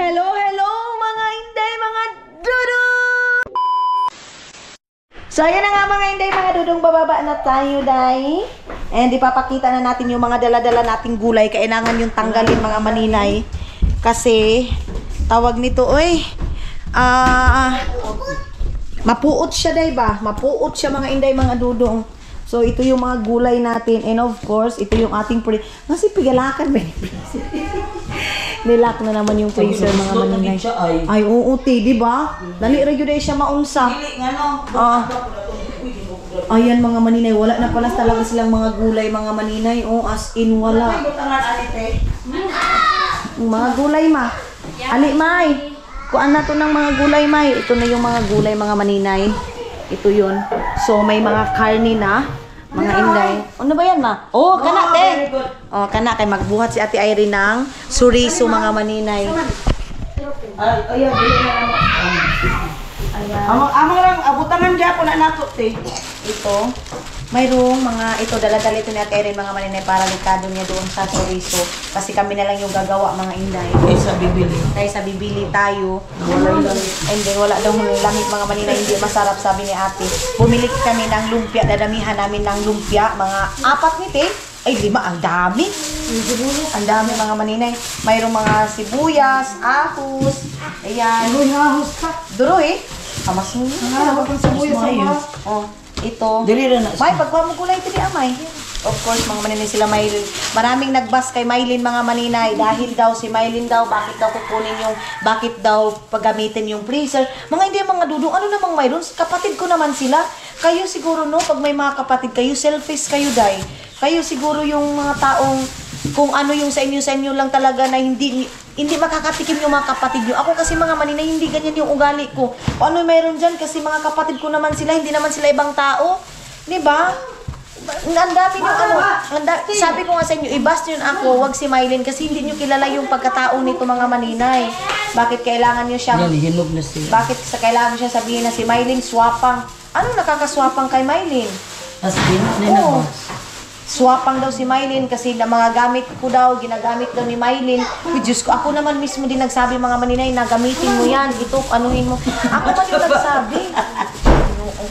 Hello, hello mga Inday, mga dudong! So ayan na nga mga Inday, mga dudong, bababa na tayo dahil. And ipapakita na natin yung mga dala-dala nating gulay. Kailangan yung tanggalin mga maninay. Kasi tawag nito, mapuot siya day ba? Mapuot siya mga Inday, mga dudong. So ito yung mga gulay natin. And of course, ito yung ating kasi pigalakan ba? Nilak na naman yung freezer mga maninay. Ay, oo, di ba? Dali ra gyud siya maunsa. Ayan mga maninay, wala na pala talaga silang mga gulay mga maninay. Oh, as in wala. Mga gulay ma. Ali may. Kuan na to ng mga gulay may. Ito na yung mga gulay mga maninay. Ito yun. So may mga karni na. Mga Inday. Ano ba yan ma? Oh, kana te. Oh, kana kay magbuhat si Ate Irene ng suriso mga maninay. Ayan, dili na naman. Ayan. Amang lang abutangan diya ko na nato te. Ito, mayroong mga ito dala-dala ito ni Ate Irene mga maninay para likado niya doon sa suriso. Kasi kami na lang yung gagawa mga Inday. Kaysa bibili. Kaysa bibili tayo. And then wala daw lamig mga maninay, hindi masarap sabi ni Ate. Bumili kami ng lumpia, dadamihan namin ng lumpia, mga 4 nite. Ay 5, ang dami. Ang dami mga maninay. Mayroong mga sibuyas, ahos. Ayan. Ahos ka. Duro kamas mo. Sibuyas. Oh, ito. Dili na na. May pagwa mo gulay ito di amay. Of course, mga maninay sila Maylin. Maraming nagbas kay Maylin mga maninay. Dahil daw si Maylin daw, bakit daw kukunin yung, bakit daw paggamitin yung freezer. Mga hindi mga dudong, ano namang mayroon? Kapatid ko naman sila. Kayo siguro no, pag may mga kapatid kayo, selfish kayo day. Kayo siguro yung mga taong, kung ano yung sa inyo lang talaga na hindi makakatikim yung mga kapatid nyo. Ako kasi mga maninay, hindi ganyan yung ugali ko. O ano mayroon dyan? Kasi mga kapatid ko naman sila, hindi naman sila ibang tao. Diba? Ang dami nyo sabi ko nga sa inyo, i-bust yun ako, wag si Maylin kasi hindi nyo kilala yung pagkatao nito mga maninay. Bakit kailangan nyo siyang, bakit kailangan nyo siya sabihin na si Maylin swapang? Anong nakakaswapang kay Maylin? Oo. Swapang daw si Maylin kasi na mga gamit ko daw, ginagamit daw ni Maylin. Diyos ko, ako naman mismo din nagsabi mga maninay na gamitin mo yan, ito, anuhin mo. Ako man yung nagsabi.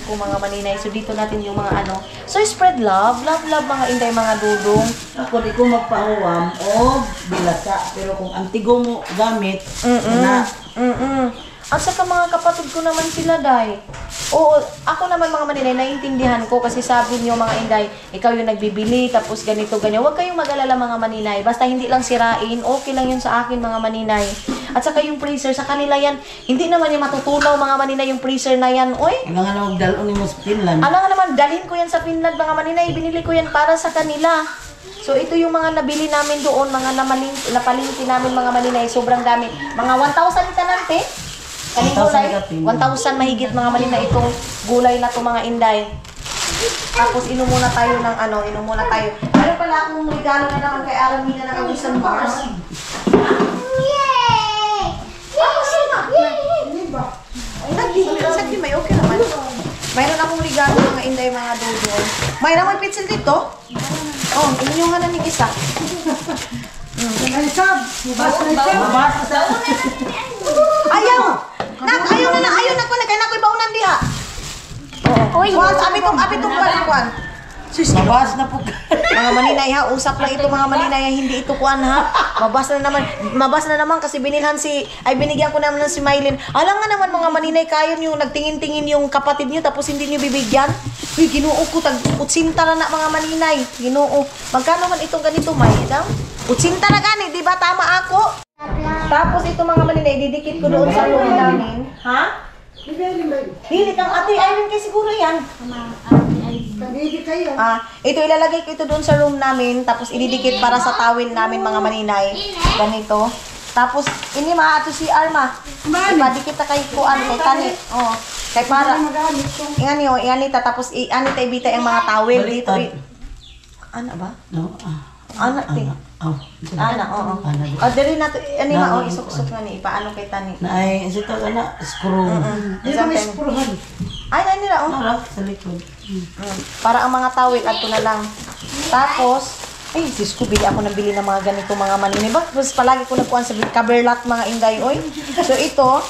Ko mga maninay. So dito natin yung mga ano. So spread love, love mga Inday mga dudong. Ako di ko magpahuwam o bilasa. Pero kung antigo mo gamit, na. At saka mga kapatid ko naman sila, day. Oo, ako naman mga maninay, naiintindihan ko kasi sabi niyo mga Inday, ikaw yung nagbibili, tapos ganito, ganyan. Huwag kayong mag-alala mga maninay. Basta hindi lang sirain, okay lang yun sa akin mga maninay. At saka yung freezer, sa kanila yan, hindi naman yung matutunaw mga maninay yung freezer na yan. Oy! Ano nga naman dalon mo sa Finland? Ano nga naman, dalhin ko yan sa Finland mga maninay. Binili ko yan para sa kanila. So ito yung mga nabili namin doon, mga napalingki namin mga maninay. Sobrang dami. Mga 1,000 itanante. Kanino live? 1,000 mahigit mga maninay itong gulay na to mga Inday. Tapos inom muna tayo ng ano, inom muna tayo. Meron pala akong regalo na naman kay Aramina na Kabusan Mars. Sakti may okay naman. Mayroon akong regalo mga Inday mga dudong. Mayroon may pencil dito? Oh, inyong na ni isa. Ayaw! Ayaw na kaya na ko'y baunan diha. Oo. Abi tong palikuan. Mabas na po. Mga maninay ha, usap lang ito mga maninay, hindi ito kuan ha. Mabas na naman kasi binigyan ko naman si Maylin. Alam nga naman mga maninay, kayo nyo nagtingin-tingin yung kapatid nyo tapos hindi nyo bibigyan. Uy, ginoo ko, utsinta na mga maninay. Ginoo. Magkano man itong ganito, May? Utsinta na gani, di ba? Tama ako. Tapos ito mga maninay, didikit ko doon sa room namin. Ha? Dili kang Ate Irene kay siguro yan. Ito ilalagay ko ito doon sa room namin, tapos ididikit para sa tawil namin mga maninay. Ganito. Tapos ini maato si Arma. Ipadikit ta kay kuan kay tani. Oh, kay para. Ingani ta tapos iani ta ibita ang mga tawil dito. Ana ba? No. Ana te. Ana, oo. Dali na to, ani ma isuk-suk nga ni ipaano kay tani. Ay, ito na screw. Ito may screwhan. Ay, nani na Harap sa likod. Para ang mga tawil adto na lang. Tapos Ay, sis ko, bili ako ng bili ng mga ganito mga maninay. Tapos palagi ko nagkuhan sa coverlat mga inday, oy. So ito,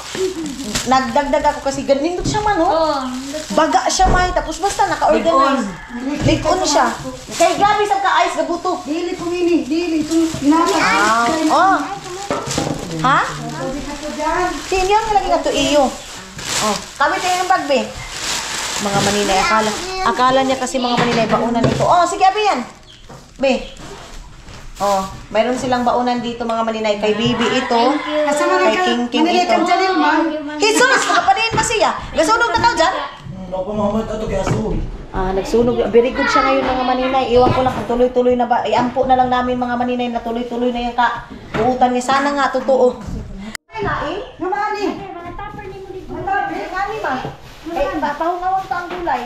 nagdagdag ako kasi ganito siya man, oh. Baga siya, may. Tapos basta naka-organize. Likon siya. Kaya grabe sa ka-ice, gabuto. Dili po nini, dili. Ito, ginagawa. Oh. Ha? Sabi ka po dyan. Tinyo ang lagi nga to iyo. Oh, kami tayo ng bagbe. Mga maninay, akala niya kasi mga maninay, baunan ito. Oh, sige, abi yan. Be. Oh, mayroon silang baunan dito mga maninay. Kay Bibi ito. Kasama Kay King King Manili ito. kang dyan, man. Jesus, nakapanayin pa siya. Nasunog na tao dyan? Ako Muhammad ato kaya suwi. Nagsunog. Very good siya ngayon mga maninay. Iwan ko lang kung tuloy-tuloy na ba. Iampo na lang namin mga maninay na tuloy-tuloy na yan ka. Uutan niya. Sana nga, totoo. Ay, nain? Namani. Ngani ba? Eh, papahungawang to ang gulay.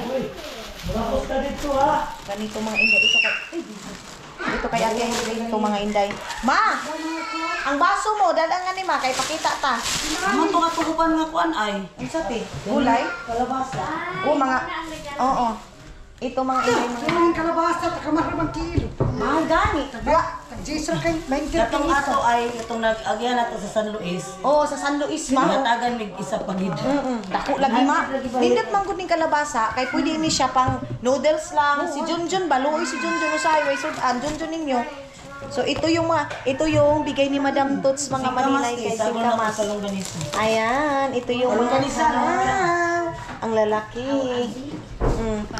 Tapos ka dito ha. Ganito mga inday. Ito kay ate ito mga inday. Ma! Ang baso mo, dadangan ni ma. Kay pakita ta. Ano to katukupan nga kuan ay? Ang sati. Gulay? Kalabasa. Oo, mga... Oo. Ito mga inday. Mga... Ano yung kalabasa? Takamarabang kilo. Mga gani. Tag-jisra kay 20 Katong ato ay katong nag-agyan nato sa San Luis. Oo, sa San Luis ma. Matagan mig isa pagid. Dako lagi ma. Nindot man gud ning kalabasa kay pwede ini siya pang noodles lang. Si Junjun baluoy si Junjun usahay way sudan Junjun ninyo. So ito yung bigay ni Madam Tots mga maninay kay Sabi na Singkamas. sa longganisa. Ayan, ito yung mga ang lalaki.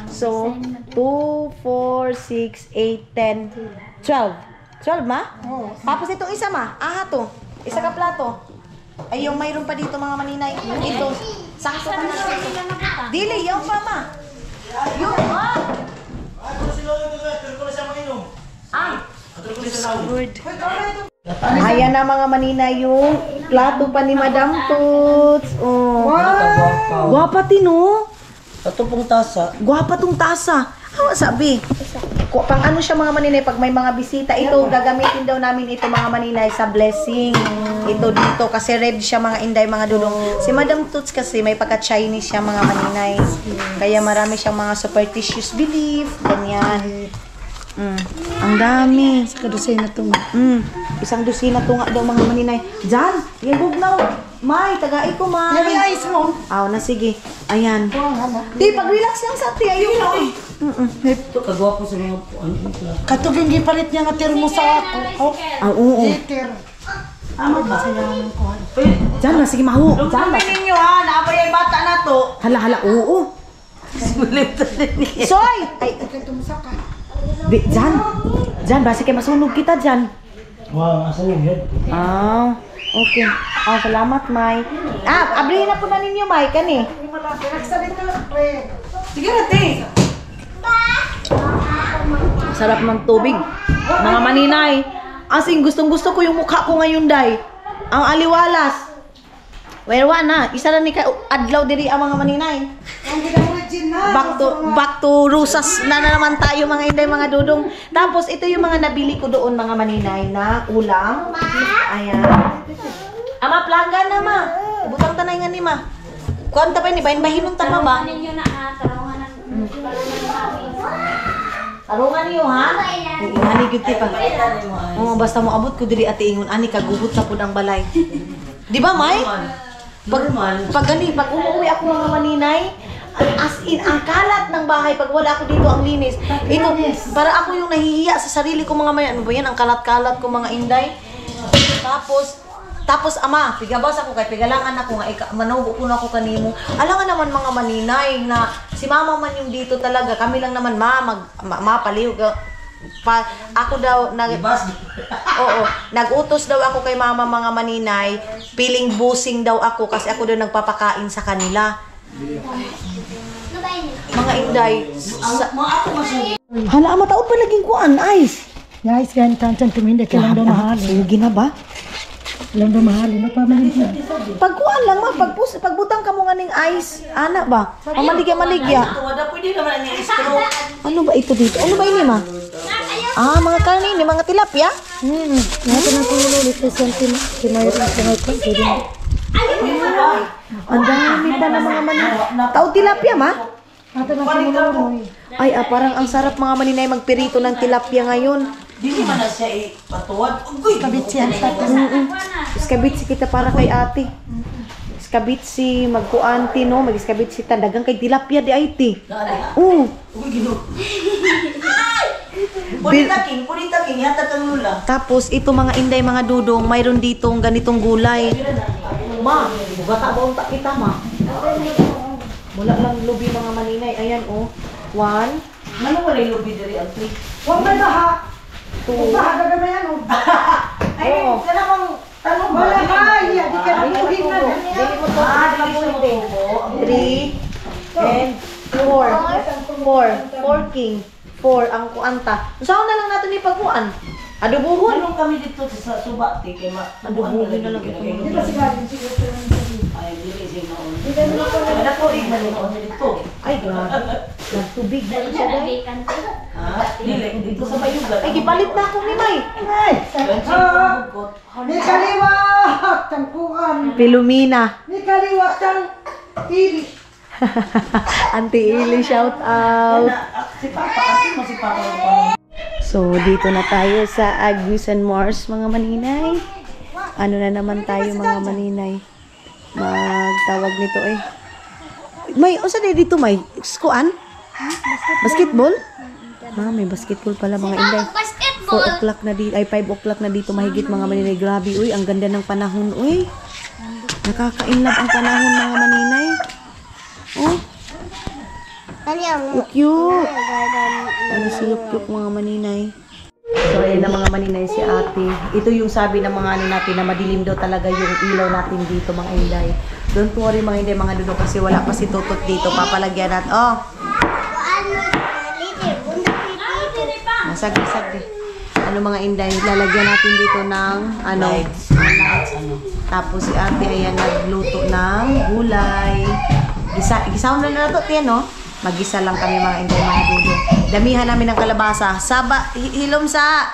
So 2, 4, 6, 8, 10, 12. 12 ma? Oo. Tapos itong isa ma, to. Isa ka plato. Ay, yung mayroon pa dito mga maninay. Ito. Sakto ka na lang. Dili, yung pa ma. Yung, Ato sila dito sa pero ko na siya maginom. Ato ko siya sa Lord. Ayan na mga maninay yung plato pa ni Madam Toots. Oh. Guwapa tino. Ato pong tasa. Guwapa tong tasa. Awa sabi. Pang ano siya mga maninay, pag may mga bisita, ito gagamitin daw namin ito mga maninay sa blessing. Ito dito kasi red siya mga inday, mga dulong. Si Madam Toots kasi may pagka-Chinese siya mga maninay. Kaya marami siyang mga superstitious belief, ganyan. Ang dami. Sa kadusay na to. Isang dosina to nga daw mga maninay. Diyan, yung bugnaw. May, tagay ko may. Yung ice mo. Aw na sige. Ayan. Di, pag-relax lang sa ati. Ayun. Ito kagwapo sa mga ano. Katuging gipalit niya nga termo sa ako. Oo. Liter. Amo ba sa yung kuhan? Diyan na, sige mahu. Diyan na. ninyo ha, naabay ang bata na to. Hala, oo. Soy! Ay, Kaya tumusaka. Diyan. Diyan, basi kay masunog kita diyan. Wow, asa yung head? Okay. Salamat, May. Abrihin na po na ninyo, May, kani. Pinagsa dito, pre. Sige na, te. Sarap ng tubig. Mga maninay. Asing gustong-gusto ko yung mukha ko ngayon, day. Ang aliwalas. Wala na. Isa na ni adlaw diri ang mga maninay. Ang original. Back to rusas na naman tayo mga inday, mga dudong. Tapos ito yung mga nabili ko doon mga maninay na ulam. Ayan. Ama, plaga na ma. Butang tanay nga ni ma. Kuwanta pa ni bahin bahinon ta ma ba? Tarungan niyo ha? Ani gyud ti pa. Basta mo abot ko diri ati ingon ani kaguhot sa pud ang balay. Di ba, May? Pag umuwi ako mga maninay, as in, ang kalat ng bahay, pag wala ako dito ang linis, ito, para ako yung nahihiya sa sarili ko mga may, ano ba yan, ang kalat-kalat ko mga inday. Tapos ama, pigabas ako kay pigalangan ako nga, manugo ko na ako kanimo. Alam nga naman mga maninay na si mama man yung dito talaga, kami lang naman mapaliw. Ako daw nagutos daw ako kay mama mga maninay, piling busing daw ako kasi ako daw nagpapakain sa kanila. Mga inday. Hala, mataod pa laging kuan, ice. Guys, ganyan tantan tuminda kay lang daw mahal. Sige na ba? Lang daw mahal. Ano pa man yun? Pagkuan lang ma, pagbutang ka mo nga ning ice, ana ba? Maligya. Wala pwede naman ni istro. Ano ba ito dito? Ano ba ini ma? Mga karne ni mga tilapia. Nato na kumulo dito sa antin. Kimayot na kimayot ko. Ang dami pa na mga maninay. Tao tilapia ma? Nato na kumulo. Ay, parang ang sarap mga maninay magpirito ng tilapia ngayon. Dili man na siya ipatuwad. Uy, Iskabitsi ang tatas. Iskabitsi kita para kay ate. Iskabitsi, magkuanti no, mag-iskabitsi ta. Dagang kay tilapia di ay ti. Oo. Uy, gino. Punita king, yata kang lula. Tapos ito mga inday, mga dudong, mayroon ditong ganitong gulay. Ma, bugata ba unta kita ma? Wala lang lubi mga maninay. Ayan oh. 1, Ano wala yung lubi diri ang tree? Huwag na ha. 2, Baha na naman yan. Ay, Oo. ka namang tanong ba? Wala ka. Di ka na puhin na. Dili mo to. Ah, di mo tubo. 3 and 4. 4 king. 4 ang kuanta. Usahaw na lang natin ipagkuan. Adobuhon. Anong kami dito sa suba, te, kay Adobuhon na lang ito. Di ba si Galing siguro Ay, dili siya noon. Wala ko rin noon dito. Ay, grabe. Nagtubig na siya dahil. Ha? Dili, dito sa Bayugan. Ay, gipalit na ako ni May. Ni kaliwat ang kuhan. Pilumina. Ni kaliwat ang tiri. Auntie Ili, shout out. Si Papa, kasi mo si Papa. So, dito na tayo sa Agus and Mars, mga maninay. Ano na naman tayo, mga maninay? Magtawag nito eh. May, o saan dito may? Skuan? Basketball? Ah, may basketball pala mga inday. 4 o'clock na dito, ay 5 o'clock na dito mahigit mga maninay. Grabe, uy, ang ganda ng panahon, uy. Nakakainlove ang panahon mga maninay. Oh. Cute. Ano si Yukyuk mga maninay. So, ayun na mga maninay si ate. Ito yung sabi ng mga ano natin na madilim daw talaga yung ilaw natin dito mga inday. Don't worry mga inday, mga dudo kasi wala pa si Tutot dito. Papalagyan natin. Oh! Nasag-sag. Ano mga inday, lalagyan natin dito ng ano, lights. Tapos si ate ayan nagluto ng gulay. Gisaw na na ito, tiyan no? Mag-isa lang kami mga inday, mga dudo. Damihan namin ng kalabasa. Hilom sa...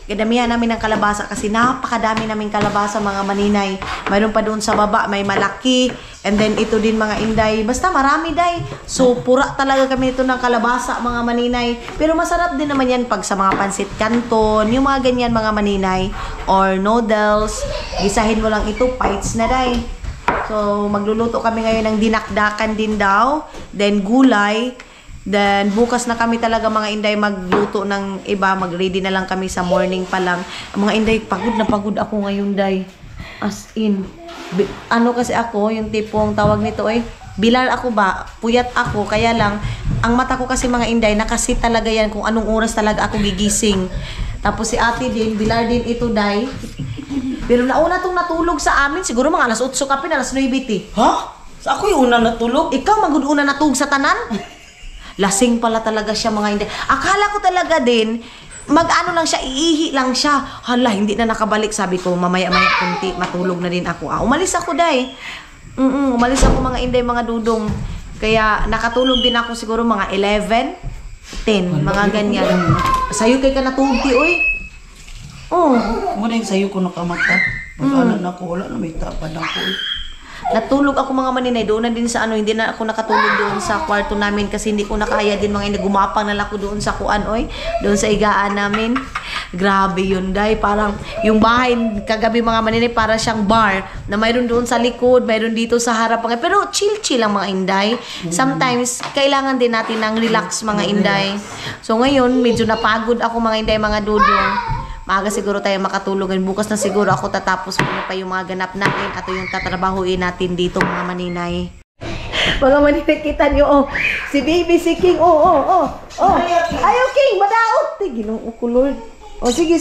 Damihan namin ng kalabasa kasi napakadami naming kalabasa mga maninay. Mayroon pa doon sa baba, may malaki. And then ito din mga inday. Basta marami day. So pura talaga kami ito ng kalabasa mga maninay. Pero masarap din naman yan pag sa mga pansit canton. Yung mga ganyan mga maninay. Or noodles. Gisahin mo lang ito, bites na day. So magluluto kami ngayon ng dinakdakan din daw. Then gulay. Then, bukas na kami talaga mga inday magluto ng iba. Mag-ready na lang kami sa morning pa lang. Mga inday, pagod na pagod ako ngayon, day. As in. Ano kasi ako, yung tipong tawag nito ay, bilal ako ba? Puyat ako. Kaya lang, ang mata ko kasi mga inday, nakasi talaga yan kung anong oras talaga ako gigising. Tapos si ate din, bilar din ito, day. Pero nauna tong natulog sa amin. Siguro mga alas 8 ka pin, alas 9 ti. Ha? Sa ako yung una natulog? Ikaw, magud-una natulog sa tanan? Lasing pala talaga siya mga hindi. Akala ko talaga din, mag-ano lang siya, iihi lang siya. Hala, hindi na nakabalik. Sabi ko, mamaya-maya kunti, matulog na din ako. Umalis ako, day. Umalis ako mga inday, mga dudong. Kaya nakatulog din ako siguro mga 11, 10, mga ganyan. Sa'yo kay ka natulog, ti, oy. Oh. Muna yung sayo ko nakamata. Mag-anak na ko, wala na may tapad ako. Natulog ako mga maninay, doon na din sa ano, hindi na ako nakatulog doon sa kwarto namin kasi hindi ko nakaya din mga inday, gumapang na lang ako doon sa kuan, oy, doon sa igaan namin. Grabe yun, day, parang yung bahay kagabi mga maninay, para siyang bar na mayroon doon sa likod, mayroon dito sa harap, pero chill-chill lang mga inday. Sometimes, kailangan din natin ng relax mga inday. So ngayon, medyo napagod ako mga inday, mga dudong. Maaga siguro tayo makatulog. Bukas na siguro ako tatapos muna pa yung mga ganap natin at yung tatrabahuin natin dito mga maninay. Mga maninay, kita nyo, oh. Si baby, si King, oh. Ayaw, King, madaot. Ginoo ko, Lord. Oh, sige.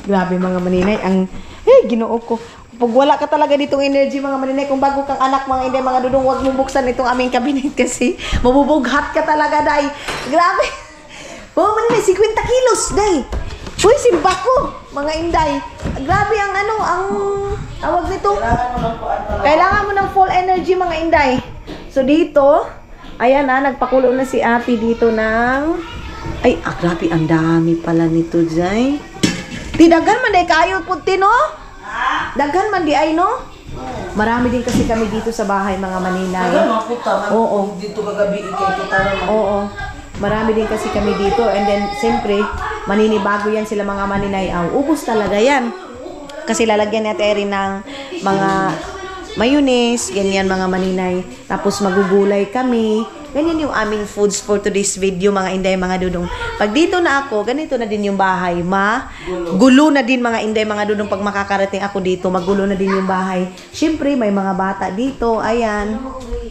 Grabe mga maninay, ginoo ko. Pag wala ka talaga ditong energy mga maninay, kung bago kang anak mga inday, mga dudong, huwag mong buksan itong aming cabinet kasi mabubughat ka talaga, day. Grabe. Oh, maninay, 50 kilos, day. Uy, simba ko, mga inday. Grabe ang tawag nito. Kailangan mo ng full energy, mga inday. So, dito, ayan nagpakulo na si ate dito ng... Ay, grabe, ang dami pala nito, Jay. Daghan man day kayo puti, no? Daghan man di ay, no? Marami din kasi kami dito sa bahay, mga maninay. Oo. Dito kagabi ikay kita naman. Oo. Marami din kasi kami dito. And then, siyempre, maninibago yan sila mga maninay. Ubos talaga yan. Kasi lalagyan natin rin ng mga mayonnaise, ganyan mga maninay. Tapos magugulay kami. Ganyan yung aming foods for today's video, mga inday, mga dudong. Pag dito na ako, ganito na din yung bahay. Gulo na din mga inday, mga dudong. Pag makakarating ako dito, magulo na din yung bahay. Siyempre, may mga bata dito. Ayan.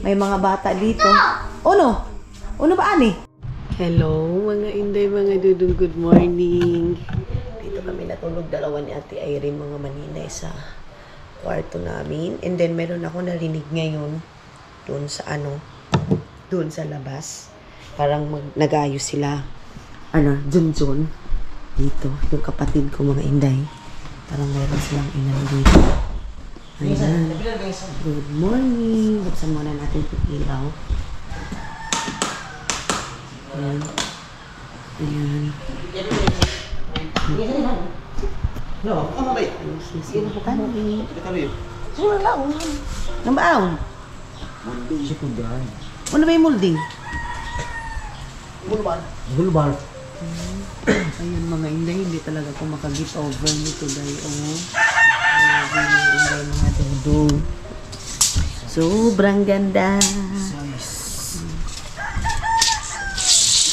May mga bata dito. Uno? Uno ba, ani? Hello, mga inday, mga dudong. Good morning. Dito kami natulog, dalawa ni Ate Irene, mga maninay, sa kwarto namin. And then, meron ako narinig ngayon doon sa doon sa labas. Parang nag-ayos sila. Junjun. Dito. Yung kapatid ko, mga inday. Parang meron silang inan dito. Ayan. Good morning. Buksan muna natin yung ilaw. Ayan. Ayan. No, ano ba? Wala lang. Nambaaw. Ano ba yung molding? Bulbar. Ayan mga inday, hindi talaga ako makag-get over nito dahil grabe mga inday, mga dudong. Sobrang ganda.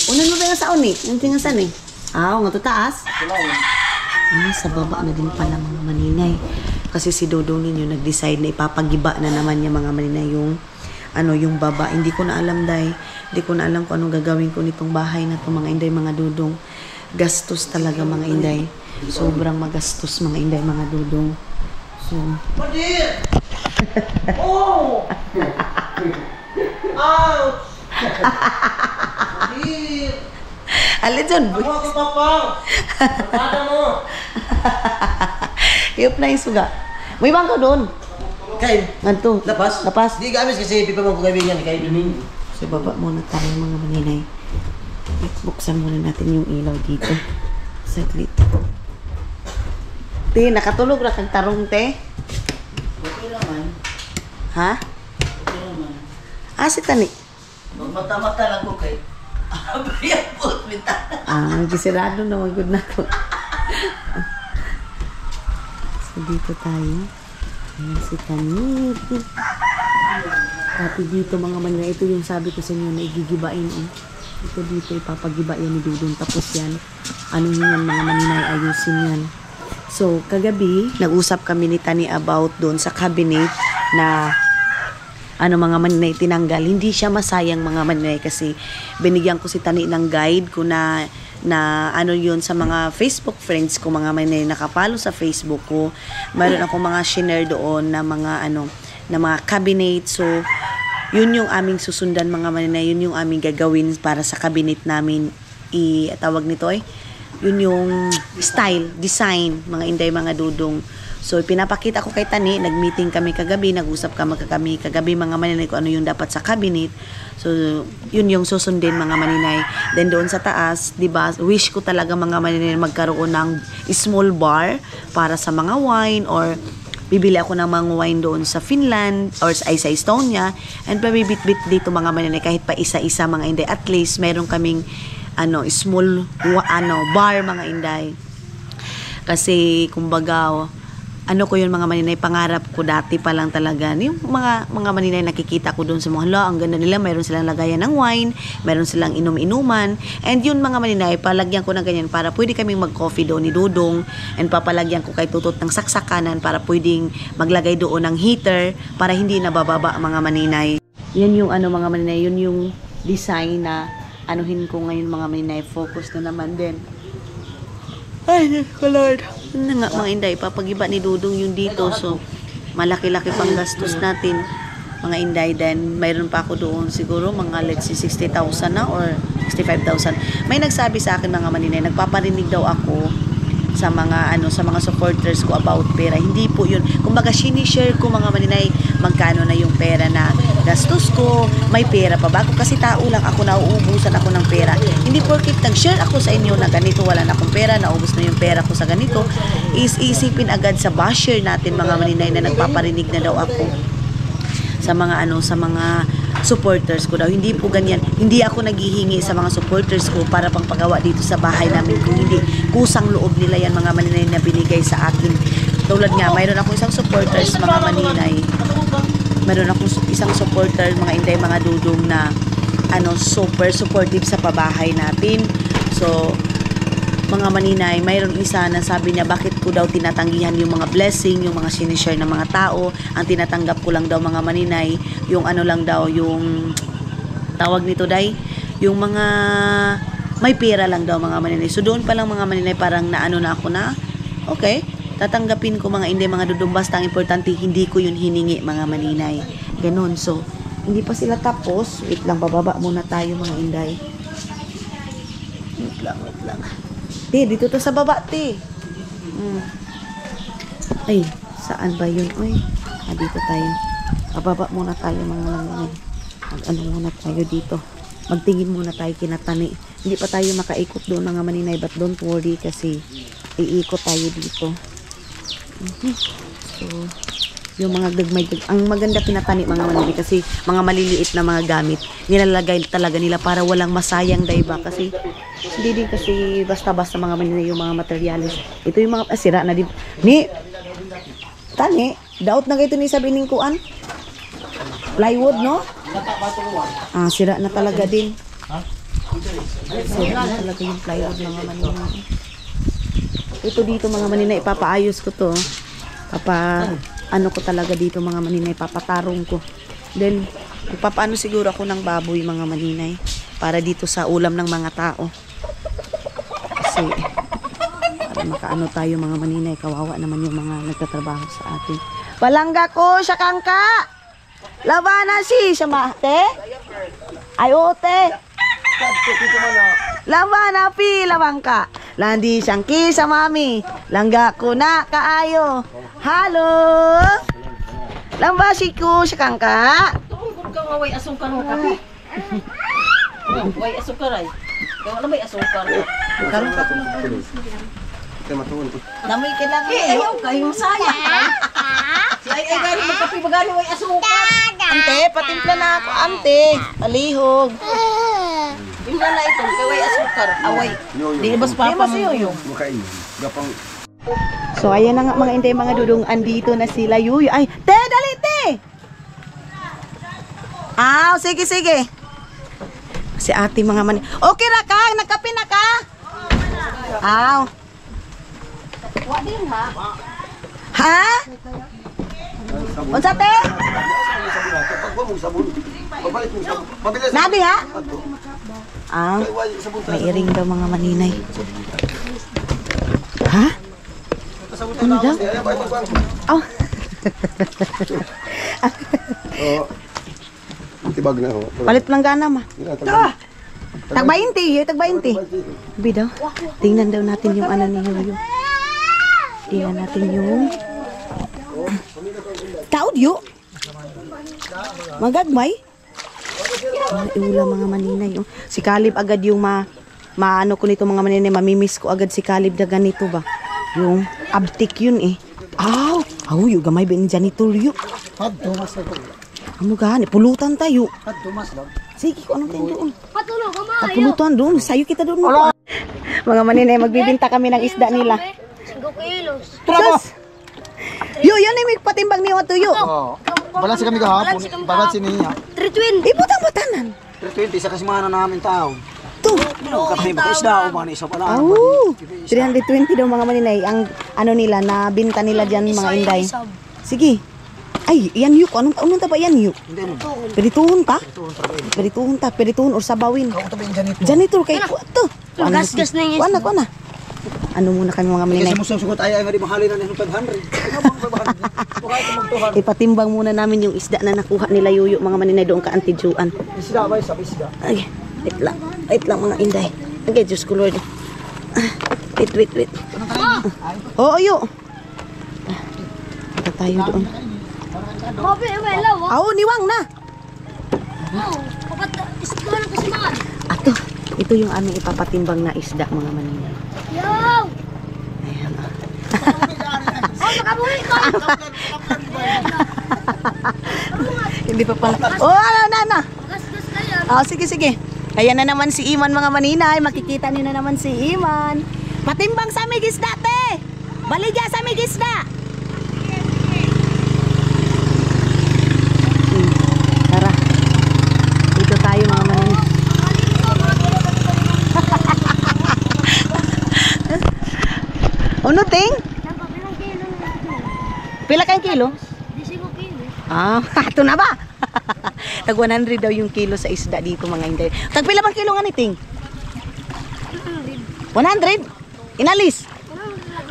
Unan mo ba yung saon eh? Yung tinga saan eh? Nga to taas? Sa baba na din pala mga maninay. Kasi si Dodong ninyo nag-decide na ipapagiba na naman niya mga maninay yung yung baba. Hindi ko na alam hindi ko na alam kung anong gagawin ko nitong bahay na to mga inday, mga dudong. Gastos talaga mga inday. Sobrang magastos mga inday, mga dudong. So, Oh! Ouch! alin dyan, boy? Ako papang! Pagkada mo! Iyop na yung suga. May bangko doon. Kain. Nganto. Lapas? Lapas. Di gamis kasi pipa mo ko kaibigan. Kain din. So, baba muna tayo mga maninay. Buksan muna natin yung ilaw dito. Saglit. Te, nakatulog na kang tarong, te. Okay naman. Ha? Okay naman. Si Tani. Magmata-mata lang ko kay. Abriya po, minta. Gisirado na, good na ko. So, dito tayo. Ayan si Tani. Pati dito mga maninay, ito yung sabi ko sa inyo na igigibain. Ito dito, ipapagiba yan ni Dudong. Tapos yan, yan mga maninay, ayusin yan. So, kagabi, nag-usap kami ni Tani about doon sa cabinet na mga maninay tinanggal. Hindi siya masayang mga maninay kasi binigyan ko si Tani ng guide ko na yun sa mga Facebook friends ko, mga maninay nakapalo sa Facebook ko. Mayroon ako mga share doon na mga na mga cabinet. So, yun yung aming susundan mga maninay. Yun yung aming gagawin para sa cabinet namin. Tawag nito yun yung style, design, mga inday, mga dudong. So, pinapakita ko kay Tani, nag-meeting kami kagabi, nag-usap kami kagabi mga maninay kung ano yung dapat sa cabinet. So, yun yung susundin mga maninay. Then doon sa taas, 'di ba? Wish ko talaga mga maninay magkaroon ng small bar para sa mga wine, or bibili ako ng mga wine doon sa Finland or sa Estonia, and pabibit-bit dito mga maninay kahit pa isa-isa mga inday. At least meron kaming small bar mga inday. Kasi kumbaga ko yun mga maninay, pangarap ko dati pa lang talaga. Yung mga maninay nakikita ko doon sa mga ang ganda nila, mayroon silang lagayan ng wine, mayroon silang inom-inuman, and yun mga maninay, palagyan ko ng ganyan para pwede kaming mag-coffee doon ni Dudong, and papalagyan ko kay Tutot ng saksakanan para pwedeng maglagay doon ng heater para hindi nabababa mga maninay. Yan yung mga maninay, yun yung design na anuhin ko ngayon mga maninay. Focus na naman din. Ay, Lord. Ano nga mga inday, papagiba ni Dudong yung dito. So, malaki-laki pang gastos natin mga inday. Then, mayroon pa ako doon siguro mga let's say 60,000 na or 65,000. May nagsabi sa akin mga maninay, nagpaparinig daw ako sa mga sa mga supporters ko about pera. Hindi po yun. Kumbaga, sinishare ko mga maninay magkano na yung pera na gastos ko, may pera pa ba? Kasi tao lang ako, nauubusan ako ng pera. Hindi porkit nag-share ako sa inyo na ganito, wala na akong pera, naubos na yung pera ko sa ganito, is isipin agad sa basher natin mga maninay na nagpaparinig na daw ako sa mga supporters ko daw. Hindi po ganyan. Hindi ako naghihingi sa mga supporters ko para pang pagawa dito sa bahay namin. Kung hindi, kusang loob nila yan mga maninay na binigay sa akin. Tulad nga, mayroon akong isang supporters mga maninay. Mayroon akong isang supporter mga inday, mga dudong na super supportive sa pabahay natin. So, mga maninay, mayroon isa na sabi niya bakit ko daw tinatanggihan yung mga blessing, yung mga sinishare ng mga tao. Ang tinatanggap ko lang daw mga maninay, yung lang daw, yung tawag nito day, yung mga may pera lang daw mga maninay. So doon pa lang mga maninay parang na ako na, okay, tatanggapin ko mga inday, mga dudong, basta ang importante hindi ko yun hiningi mga maninay. Ganun. So, hindi pa sila tapos. Wait lang, bababa muna tayo mga inday. Wait lang. Te, dito to sa baba, te. Ay, saan ba yun? Uy, dito tayo. Bababa muna tayo mga maninay. Ano muna tayo dito. Magtingin muna tayo kinatani. Hindi pa tayo makaikot doon mga maninay, but don't worry kasi iikot tayo dito. So, yung mga gagmay, ang maganda pinatani mga maninay kasi mga maliliit na mga gamit, nilalagay talaga nila para walang masayang, diba? Kasi hindi din kasi basta-basta mga maninay yung mga materialis. Ito yung mga sira na din. Ni tani, daot na kayo ni sabihin kuan. Plywood, no? Sira na talaga din. Sira na talaga yung plywood mga maninay. Ito dito mga maninay, ipapaayos ko to. Ano ko talaga dito mga maninay, papatarong ko. Then, magpapaano siguro ako ng baboy mga maninay para dito sa ulam ng mga tao. Kasi, para makaano tayo mga maninay, kawawa naman yung mga nagtatrabaho sa atin. Palangga ko, siya kangka! Labana siya te? Ay, ote! Labana pi, labangka! Landi siyang kisa mami. Langga ko na kaayo. Halo. Lambasi ko siya kangka. Tungkol ka nga way asukar mo kape. Way asukar ay. Kaya wala may asukar. Karon ka ko Namoy ka lang. Ayaw kayo masaya. Si ay gani magkape magani way asukar. Ante, patimpla na ako, ante. Palihog. Imla na ito kay way asukar. Away. Di bas papa mo yung. So ayan na nga mga inday, mga dudong, andito na sila Yuyo. Ay, te, dali, te! Sige. Si ate mga mani. Okay ra ka, nagkape na ka? Wadin ha. Ha? Unsa te? Nabi ha? May iring daw mga maninay. Ha? Ano daw? Tibag na ho. Palit lang gana ma. Tag 20, tag 20. Sabi daw, tingnan daw natin yung ano ni Yuyo. Tingnan natin yung taod yu. Magagmay. Iula mga maninay. Si Kalib agad yung maano ko nito mga maninay, mamimiss ko agad si Kalib na ganito ba. Yung abtik yun eh. Yung gamay ba yung janitor yun. Ano gani? Pulutan tayo. Sige, kung anong tayo doon. Pulutan doon. Sayo kita doon. Mga maninay, magbibinta kami ng isda nila. 5 kilos. Sus! Yun ay may patimbang niyo ato yun. Balansi kami kahapon. Balansi niya. 320. Ibutang batanan. 320 sa kasimana namin tao. To. Kapag isda o mani isa pala. 320 daw mga maninay. Ang ano nila, nabinta nila dyan mga inday. Sige. Ay, yan yuk. Anong taba yan yuk? Perituhon ta? Perituhon or sabawin. Janitor kay ko. Ito. Gas-gas na yung Kuana. Ano muna kami mga maninay. Kasi musugot ay nga di mahalin na ng 500. Ipatimbang muna namin yung isda na nakuha nila Yuyo mga maninay doon ka Antidjuan. Isda ba isa isda? Ay, wait lang mga inday. Okay, Diyos ko Lord. Wait. Oo, Yu. Punta tayo doon. Mabi, may lawa. Niwang na. Kapat, iskolan ko si Makan. Ito yung aming ipapatimbang na isda mga maninay. Yo! Ayan. Makabuhi ko! Hindi pa pala. Oh, ano. Gas na yan. Oh, sige. Ayan na naman si Iman mga maninay. Makikita niyo na naman si Iman. Patimbang sa migis dati. Baligya sa migis na. Tara. Dito tayo mga maninay. Ano ting? Pilang kilo na ito. Pila kayong kilo? 15 kilo. Ah, ito na ba? Tag 100 daw yung kilo sa isda dito mga inday. Tag pila bang kilo nga ni ting? 100? Inalis?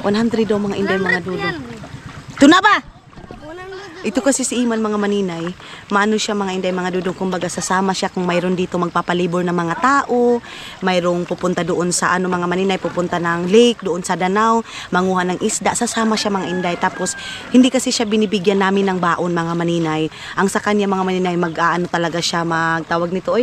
100 daw mga inday mga dulo. Ito na ba? Ito kasi si Iman mga maninay, maano siya mga inday mga dudong, kumbaga sasama siya kung mayroon dito magpapalibor ng mga tao, mayroong pupunta doon sa ano mga maninay, pupunta ng lake, doon sa Danau, manguha ng isda, sasama siya mga inday. Tapos hindi kasi siya binibigyan namin ng baon mga maninay. Ang sa kanya mga maninay, mag-aano talaga siya, magtawag nito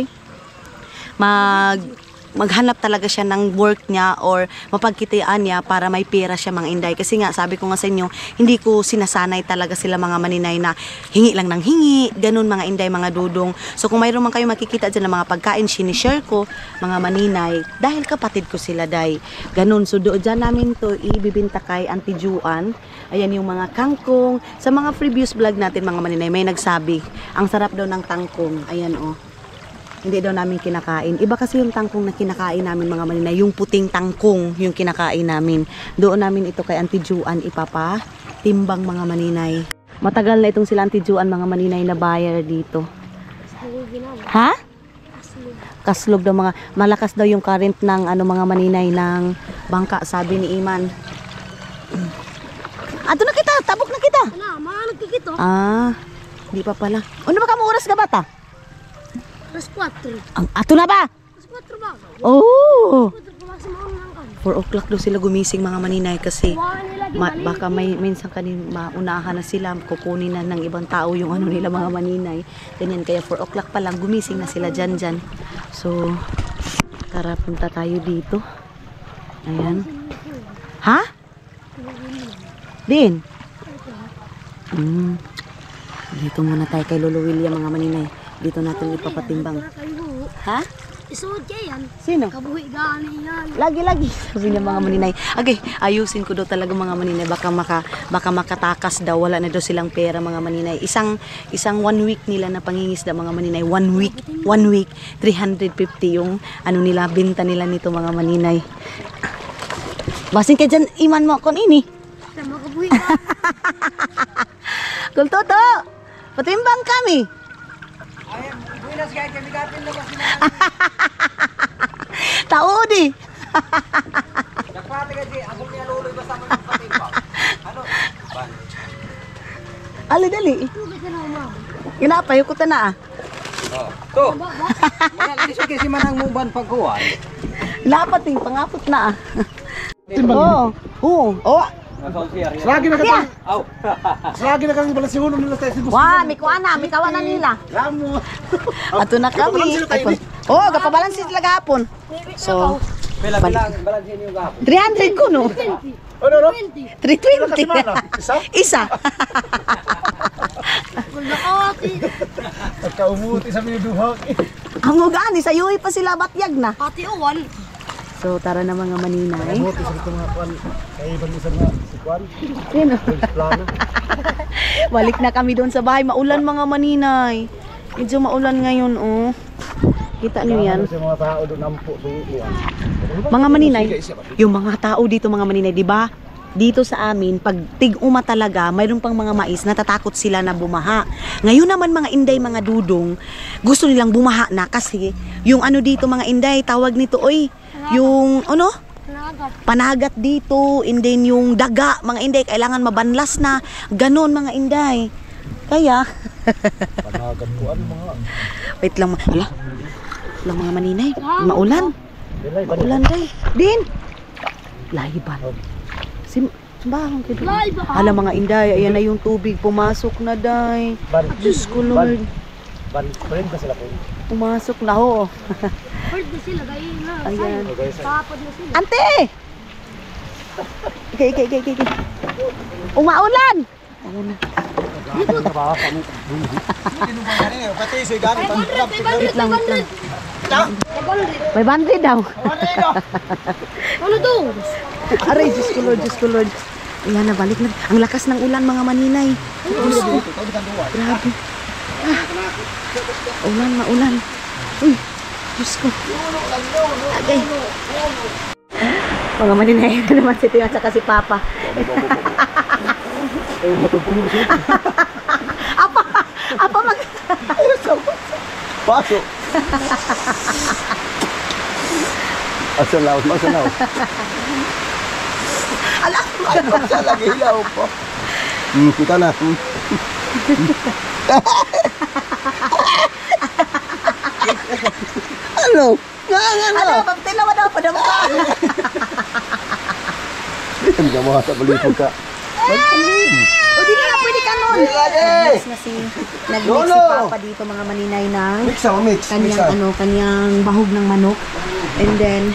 maghanap talaga siya ng work niya or mapagkitian niya para may pera siya mga inday. Kasi nga sabi ko nga sa inyo, hindi ko sinasanay talaga sila mga maninay na hingi lang ng hingi, ganun mga inday mga dudong. So kung mayroon man kayo makikita dyan ng mga pagkain, sinishare ko mga maninay dahil kapatid ko sila day. Ganun. So doon dyan namin to ibibinta kay Auntie Juan. Ayan yung mga kangkong. Sa mga previous vlog natin mga maninay, may nagsabi, ang sarap daw ng tangkong. Ayan hindi daw namin kinakain. Iba kasi yung tangkong na kinakain namin mga maninay. Yung puting tangkong yung kinakain namin. Doon namin ito kay Auntie Juan ipapatimbang mga maninay. Matagal na itong sila Auntie Juan mga maninay na buyer dito. Ha? Kaslog daw mga. Malakas daw yung current ng ano mga maninay ng bangka sabi ni Iman. Ato na kita. Tabok na kita. Wala, maanag kikito. Ah. Di pa pala. Ano ba ka mo oras ka bata? Alas 4. Ato na ba? Alas 4 ba? Oh! 4 pumasok lang kan. 4 o'clock daw sila gumising mga maninay kasi Kuhaan nila baka may minsan kanin maunahan na sila, kukunin na ng ibang tao yung ano nila mga maninay. Ganyan kaya 4 o'clock pa lang gumising na sila dyan. So, tara punta tayo dito. Ayan. Ha? Din? Dito muna tayo kay Lolo William mga maninay. Dito natin ipapatimbang. Ha? Isuod kayo yan. Sino? Kabuhi gani yan. Lagi. Sabi niya mga maninay. Okay, ayusin ko daw talaga mga maninay. Baka makatakas daw. Wala na daw silang pera mga maninay. Isang 1 week nila na pangingisda mga maninay. 1 week. 350 yung ano nila, binta nila nito mga maninay. Basing ka dyan, Iman mo kon ini. Sama kabuhi gani. Kultoto, patimbang kami. Buenas guys, kami gatin na kasi Tao di. Nagpate ka di, ako niya luloy basta mo ng patimbang. Ano? Ali dali. Tubig ka na umam. Ginapay ko ta na. To. Wala ni sige si manang muban pagkuhan. Lapat ting pangapot na. Oo. Oh. Lagi na Kaya. Aw. Lagi na kami pala siguro nila tayo siguro. Wa, may kuana, may kawana nila. Ramo. Ato na kami. Oh, kapabalansin sila gahapon. So, Balansin yung gahapon. 300 ko no. Ano? 320. Isa. Wala ati. Nagkaumuti sa mga duhak. Ang ugani sa yuwi pa sila batyag na. Ati uwan. So, tara na mga maninay. Umuti sa ito mga kwan. Kaya ibang isa nga si kwan. Sino? Plano. Balik na kami doon sa bahay. Maulan mga maninay. Medyo maulan ngayon, oh. Kita niyo yan. Sa mga tao doon nampo sa uwan. Mga maninay, yung mga tao dito mga maninay, di ba? Dito sa amin, pag tig-uma talaga, mayroon pang mga mais, natatakot sila na bumaha. Ngayon naman mga inday, mga dudong, gusto nilang bumaha na kasi yung ano dito mga inday, tawag nito, yung ano? Panagat dito, and then yung daga, mga inday, kailangan mabanlas na, ganon mga inday. Kaya, Panagat ko ano mga. wait lang, lang mga maninay, maulan. Maulan day. Din! Laiban. Simbahang kayo. Laiban. Hala mga inday, ayan na yung tubig, pumasok na day. Diyos ko Lord. Ban ka sila po. Pumasok na ho. Hard na sila gaya na. Ayan. Tapad na sila. Ante! Okay. Umaulan! Ayan na. Wait lang, wait lang. 500 daw. Ano to? Aray, Diyos ko Lord, Diyos ko Lord. Ayan na, balik na. Ang lakas ng ulan, mga maninay. Diyos ko. Grabe. Ulan, maulan. Uy, Diyos ko. Agay. Mga maninay, na naman si Tio at saka si Papa. Apa mag... Pasok. Asa laos, asa laos. Alam mo. Asa lagi ilaw po. Kita na. Ano? Ano, pagtilawa daw, padamukhaan. Hindi ka makasa balipod ka. O, di na, pwede ka nun. Nag-mix na si Papa dito, mga maninay, ng Mix ako, mix. kanyang, kanyang bahog ng manok. And then,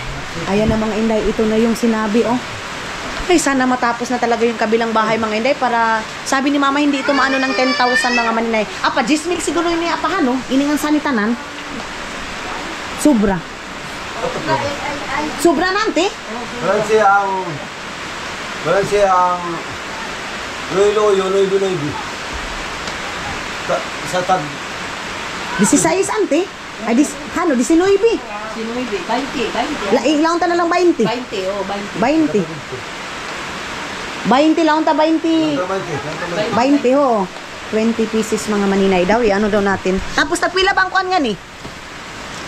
ayan na mga inday, ito na yung sinabi, oh. Ay, sana matapos na talaga yung kabilang bahay, mga inday, para, sabi ni Mama, hindi ito maano ng 10,000, mga maninay. Apa, 10 mil siguro yun yung apahan, no? Iningan sanitanan. Sobra. Sobra nante. Walang siyang loy-loyo, loy-loy. Sa tag... 16 ante. Ay, 19. 19, 20. Ilang ta na lang 20. 20, oh, 20. 20. 20 lang ta 20. 20 ho. 20 pieces mga maninay daw. Ano daw natin. Tapos nagpila bang kuan nga ni?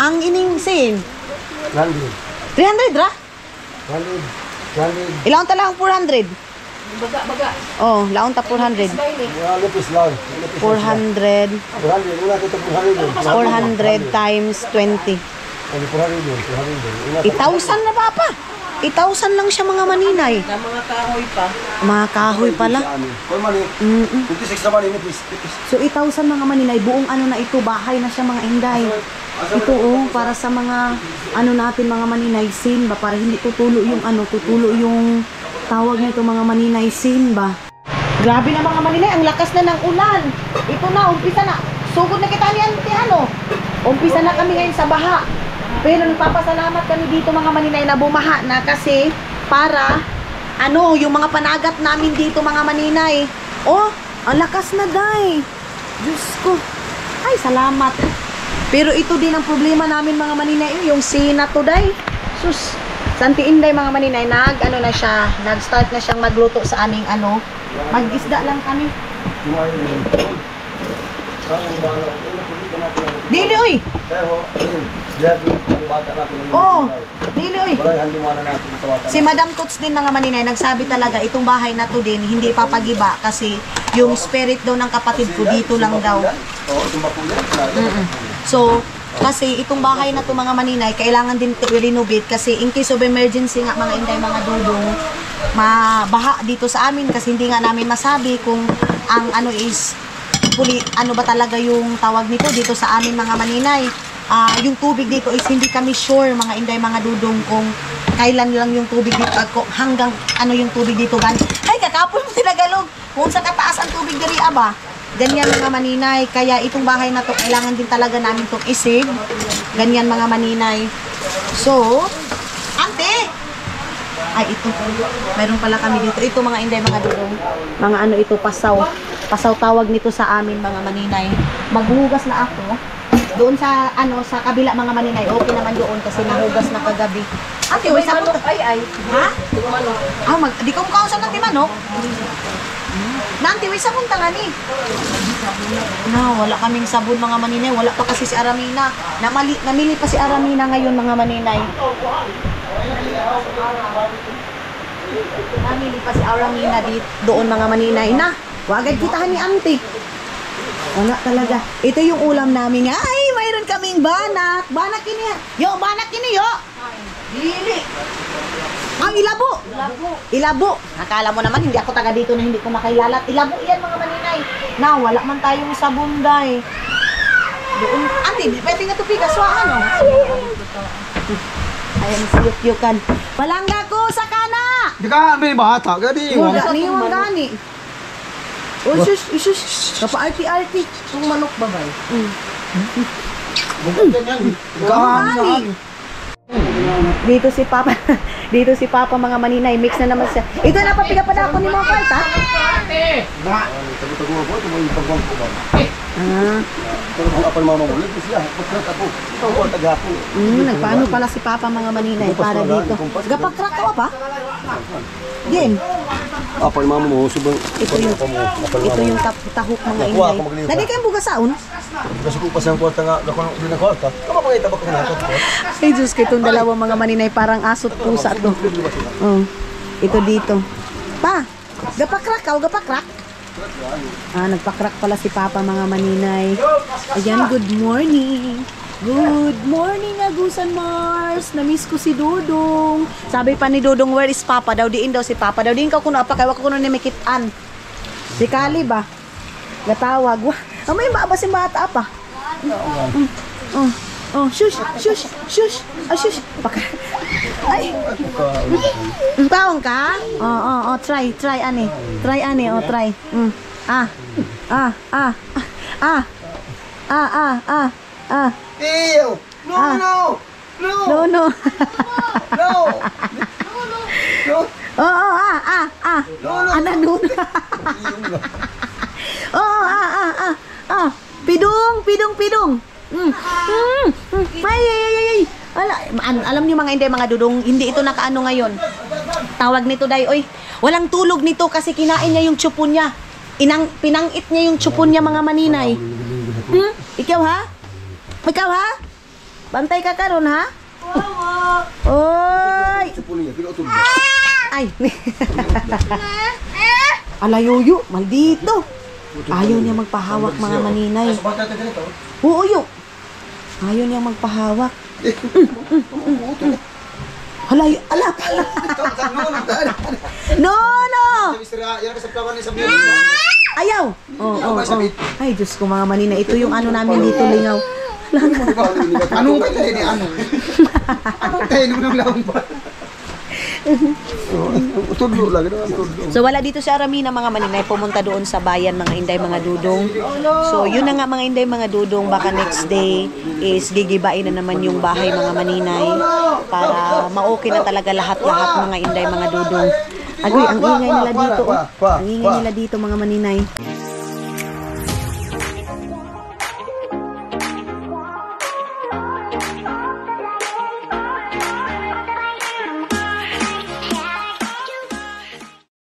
Ang ining sin. 300 ra? 100. Ilang ta lang 400? Baga. Oh, laon ta 400. Lupis lang. 400. 400. Una kita 400 400. times 20. 400. 1,000 na papa. 1,000 lang siya mga maninay. Na mga kahoy pa. Mga kahoy pala. Kung mali, 56 naman ini, please. So 1,000 mga maninay, buong ano na ito, bahay na siya mga inday. Ito oh, para sa mga ano natin mga maninay, sin ba? Para hindi tutulo yung tutulo yung tawag nito mga maninay, sin ba? Grabe na mga maninay, ang lakas na ng ulan. Ito na, umpisa na. Sugod na kita ni Auntie, umpisa na kami ngayon sa baha. Pero nagpapasalamat kami dito mga maninay na bumaha na kasi para yung mga panagat namin dito mga maninay. Oh, ang lakas na day. Diyos ko. Ay, salamat. Pero ito din ang problema namin mga maninay, yung sina to day. Sus, Santi Inday mga maninay, nag-start na siyang magluto sa aming mag-isda lang kami. Dili oy. Oh, dili oy. Si Madam Toots din mga maninay, nagsabi talaga itong bahay na to din hindi papagiba kasi yung spirit daw ng kapatid ko dito lang daw. So, kasi itong bahay na to mga maninay, kailangan din i-renovate kasi in case of emergency nga mga inday, mga dudong, mabaha dito sa amin kasi hindi nga namin masabi kung ang ba talaga yung tawag nito dito sa amin mga maninay. Yung tubig dito is hindi kami sure mga inday, mga dudong, kung kailan lang yung tubig dito, hanggang yung tubig dito gan. Ay, kakapon mo tinagalog. Kung sa kataas ang tubig diri aba. Ganyan mga maninay. Kaya itong bahay na to, kailangan din talaga namin itong isave. Ganyan mga maninay. So, ante! Ay, ito. Mayroon pala kami dito. Ito mga inday, mga dudong. Mga ito, pasaw. Pasaw tawag nito sa amin mga maninay. Maghugas na ako. Doon sa, sa kabila mga maninay. Okay naman doon kasi nahugas na kagabi. Ate, May sabon manok ka. ay. Ha? Manok. Di ko mukhaon ng timanok. Nanti, may sabon ta nga ni. Wala kaming sabon mga maninay. Wala pa kasi si Aramina. Namili pa si Aramina ngayon mga maninay. Namili pa si Aramina doon mga maninay na. Wagad kitahan ni Auntie. Wala talaga. Ito yung ulam namin. Ay, mayroon kaming banak. Banak kini. Yo, banak kini yo. Dili. Ang ilabo. Ilabo. Akala mo naman hindi ako taga dito na hindi ko makilala. Ilabo yan mga maninay. Wala man tayong sabunday. Doon. Ate, pwede nga tupigas. Ayan, siyuk-yukan. Palangga ko sa kana. Di ka, may bata. Gadi. Wala niwang gani. Oh, isus. Kapa-arti-arti. Ang manok babay. Kamali. Dito si Papa. Dito si Papa mga maninay. Mix na naman siya. Ito na papiga pa na ako ni mga karta. Nagpaano pala si Papa mga maninay para dito. Gapakrak ka pa? Din. Apa yung mama mo? Subang. Ito yung tahok mga inay. Nadi kayong bugasaon? Kasi ko pa siyang kwarta nga. Nakuha din ang kwarta. Kama pa tabak ko na ito. Ay Diyos, itong dalawang mga maninay parang asot pusa to. Oh, ito dito. Pa, gapakrak ka o gapakrak? Nagpakrak pala si Papa mga maninay. Ayan, good morning. Good morning, Agusan Mars. Namiss ko si Dudong. Sabi pa ni Dudong, where is Papa? Diin daw si Papa. Diin ka kuno apa kay wa ko kuno ni mikitan. Si Kali ba? Gatawag. Wah, may ba si bata pa? Shush. Shush. Paka. Ay. Tawang ka? Try ani. Try. Ew! No! Pidong. Ay. Alam niyo mga inday, mga dudong, hindi ito nakaano ngayon. Tawag nito day, oy. Walang tulog nito kasi kinain niya yung chupon niya. Pinangit niya yung chupon niya mga maninay. Ikaw ha? Bantay ka karon ha? Oy! Ay! Alayuyo, maldito. Ayaw niya magpahawak mga maninay. Oo, ayaw niya magpahawak. Ala pala. No! Ayaw. Ay, Diyos ko mga maninay. Ito yung ano namin dito, lingaw. Anong tayo ni ano? Anong tayo nung laong ba? Tudlo lang. Tudlo. So wala dito si Aramina mga maninay, pumunta doon sa bayan mga inday mga dudong. So yun na nga mga inday mga dudong, baka next day is gigibain na naman yung bahay mga maninay para ma-okay na talaga lahat-lahat mga inday mga dudong. Agoy, ang ingay nila dito. Ang ingay nila dito mga maninay.